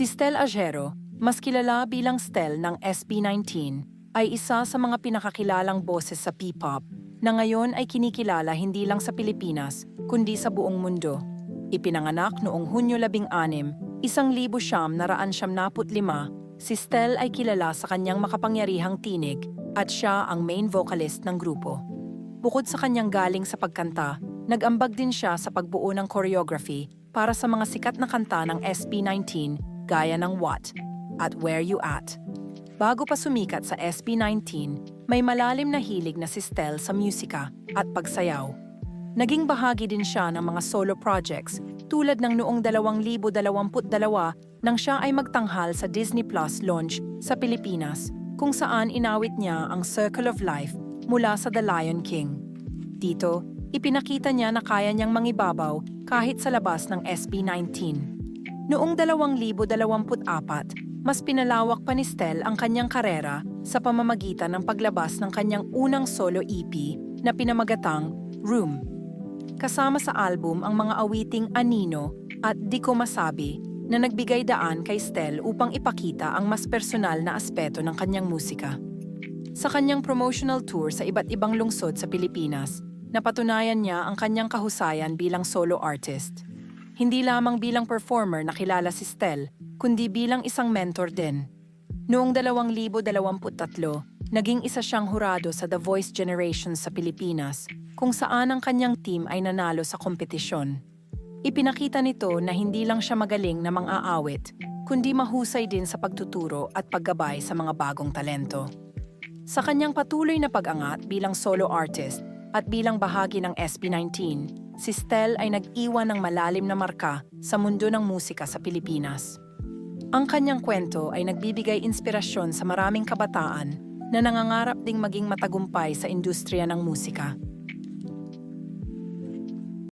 Si Stel Agero, mas kilala bilang Stel ng SB19, ay isa sa mga pinakakilalang boses sa P-pop na ngayon ay kinikilala hindi lang sa Pilipinas kundi sa buong mundo. Ipinanganak noong Hunyo 16, 1995, si Stel ay kilala sa kanyang makapangyarihang tinig at siya ang main vocalist ng grupo. Bukod sa kanyang galing sa pagkanta, nag-ambag din siya sa pagbuo ng choreography para sa mga sikat na kanta ng SB19 gaya ng What at Where You At. Bago pa sumikat sa SB19, may malalim na hilig na si Stel sa musika at pagsayaw. Naging bahagi din siya ng mga solo projects tulad ng noong 2022 nang siya ay magtanghal sa Disney Plus launch sa Pilipinas kung saan inawit niya ang Circle of Life mula sa The Lion King. Dito, ipinakita niya na kaya niyang mangibabaw kahit sa labas ng SB19. Noong 2024, mas pinalawak pa ni Stel ang kanyang karera sa pamamagitan ng paglabas ng kanyang unang solo EP na pinamagatang Room. Kasama sa album ang mga awiting Anino at Di Ko Masabi na nagbigay daan kay Stel upang ipakita ang mas personal na aspeto ng kanyang musika. Sa kanyang promotional tour sa iba't ibang lungsod sa Pilipinas, napatunayan niya ang kanyang kahusayan bilang solo artist. Hindi lamang bilang performer na kilala si Stel, kundi bilang isang mentor din. Noong 2023, naging isa siyang hurado sa The Voice Generation sa Pilipinas, kung saan ang kanyang team ay nanalo sa kompetisyon. Ipinakita nito na hindi lang siya magaling na mang-aawit, kundi mahusay din sa pagtuturo at paggabay sa mga bagong talento. Sa kanyang patuloy na pag-angat bilang solo artist at bilang bahagi ng SB19, si Stel ay nag-iwan ng malalim na marka sa mundo ng musika sa Pilipinas. Ang kanyang kwento ay nagbibigay inspirasyon sa maraming kabataan na nangangarap ding maging matagumpay sa industriya ng musika.